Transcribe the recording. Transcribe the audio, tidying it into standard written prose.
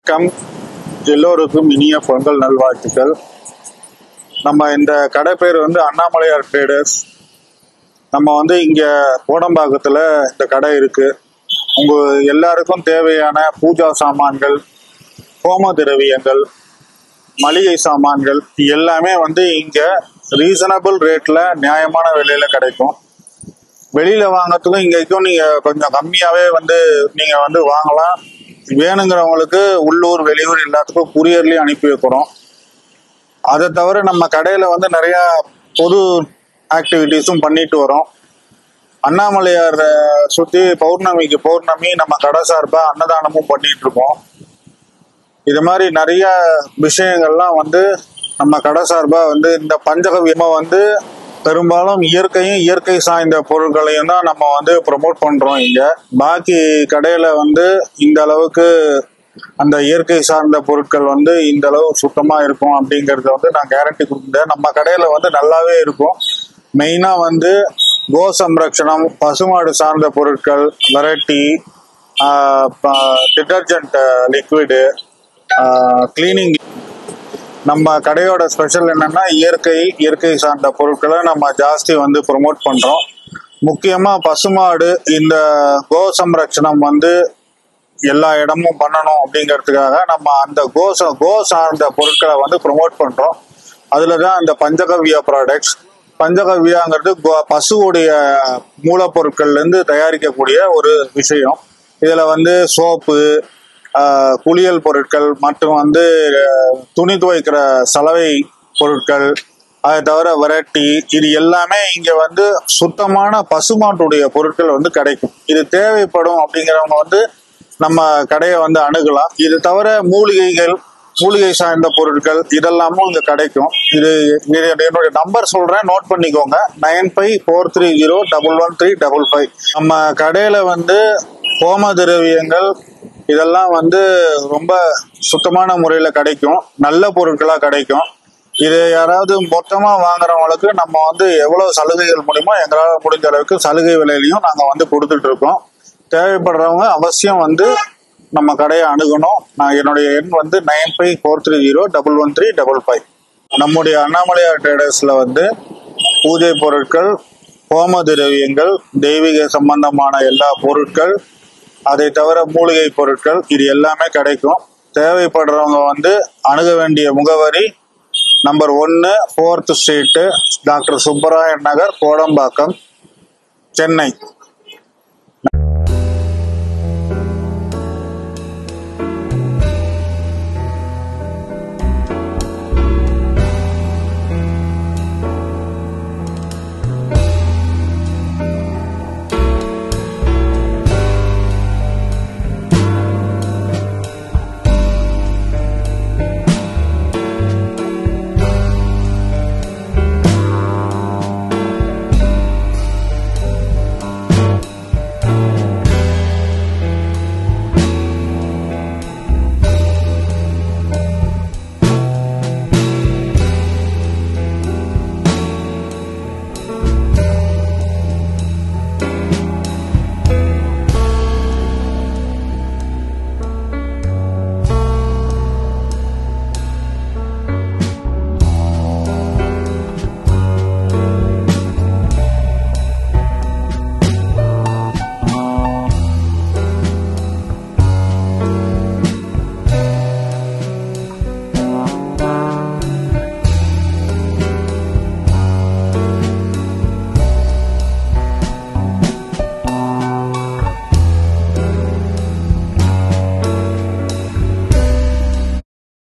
Come எல்லோருக்கும் இனிய பொங்கல் நல்வாழ்த்துக்கள். நம்ம இந்த கடை பேர் அண்ணாமலையார் ட்ரேடர்ஸ். நம்ம இங்க கோடம்பாக்கத்துல இந்த கடை இருக்கு. உங்க எல்லாருக்கும் தேவையான பூஜா சாமான்கள், ஹோம திரவியங்கள், மளிகை சாமான்கள் எல்லாமே இங்க ரீசனபிள் ரேட்ல நியாயமான விலையில கிடைக்கும். வெளியில வாங்கறதுக்கும் இங்கேயும் நீங்க கொஞ்சம் கம்மியாவே நீங்க வாங்கலாம். வேணுங்கிறவங்களுக்கு உள்ளூர் வெளியூர் எல்லாத்துக்கும் குரியர்லயும் அனுப்பி வைக்கிறோம். அதை தவிர நம்ம கடையில நிறைய பொது ஆக்டிவிட்டிஸும் பண்ணிட்டு வரோம். அண்ணாமலையார் சுத்தி பௌர்ணமிக்கு பௌர்ணமி நம்ம கடை சார்பா அன்னதானமும் பண்ணிட்டு இருக்கோம். இது மாதிரி நிறைய விஷயங்கள்லாம் நம்ம கடை சார்பா இந்த பஞ்சகவியமா பெரும்பாலும் இயற்கை சார்ந்த பொருட்களையும் தான் நம்ம ப்ரொமோட் பண்றோம். இங்க பாக்கி கடையில இந்த அளவுக்கு அந்த இயற்கை சார்ந்த பொருட்கள் இந்த அளவு சுத்தமா இருக்கும் அப்படிங்கறத நான் கேரண்டி கொடுக்குறேன். நம்ம கடையில நல்லாவே இருக்கும். மெயினா கோ சம்ரக்ஷணம், பசுமாடு சார்ந்த பொருட்கள், வெரைட்டி, டிட்டர்ஜென்ட் லிக்விடு, கிளீனிங். நம்ம கடையோட ஸ்பெஷல் என்னன்னா இயற்கை சார்ந்த பொருட்களை நம்ம ஜாஸ்தி ப்ரொமோட் பண்றோம். முக்கியமா பசுமாடு இந்த கோ சம்ரக்ஷணம் எல்லா இடமும் பண்ணணும் அப்படிங்கிறதுக்காக நம்ம அந்த கோ சார்ந்த பொருட்களை ப்ரொமோட் பண்றோம். அதுலதான் இந்த பஞ்சகவ்யா ப்ராடக்ட்ஸ். பஞ்சகவ்யாங்கிறது பசுவுடைய மூலப்பொருட்கள்ல இருந்து தயாரிக்கக்கூடிய ஒரு விஷயம். இதுல சோப்பு, குளியல் பொருட்கள் மற்றும் துணி துவைக்கிற சலவை பொருட்கள், அதை தவிர வெரைட்டி, இது எல்லாமே இங்க சுத்தமான பசுமாட்டுடைய பொருட்கள் கிடைக்கும். இது தேவைப்படும் அப்படிங்கிறவங்க நம்ம கடையை அணுகலாம். இது தவிர மூலிகை சார்ந்த பொருட்கள் இதெல்லாமும் இங்க கிடைக்கும். இது என்னுடைய நம்பர் சொல்றேன், நோட் பண்ணிக்கோங்க. 9543011355. நம்ம கடையில ஹோம திரவியங்கள் இதெல்லாம் ரொம்ப சுத்தமான முறையில கிடைக்கும். நல்ல பொருட்களா கிடைக்கும். இது யாராவது மொத்தமா வாங்குறவங்களுக்கு நம்ம எவ்வளவு சலுகைகள் முடியுமோ எங்களால் முடிஞ்ச அளவுக்கு சலுகை விலையிலையும் நாங்க கொடுத்துட்டு இருக்கோம். தேவைப்படுறவங்க அவசியம் நம்ம கடையை அணுகணும். என்னுடைய எண் 9543011355. நம்முடைய அண்ணாமலையார் ட்ரேடர்ஸ்ல பூஜை பொருட்கள், ஹோம திரவியங்கள், தெய்வீக சம்பந்தமான எல்லா பொருட்கள், அதை தவிர மூலிகை பொருட்கள் இது எல்லாமே கிடைக்கும். தேவைப்படுறவங்க அணுக வேண்டிய முகவரி number 1, 4th street, doctor Subbarayan Nagar, Kodambakkam, Chennai.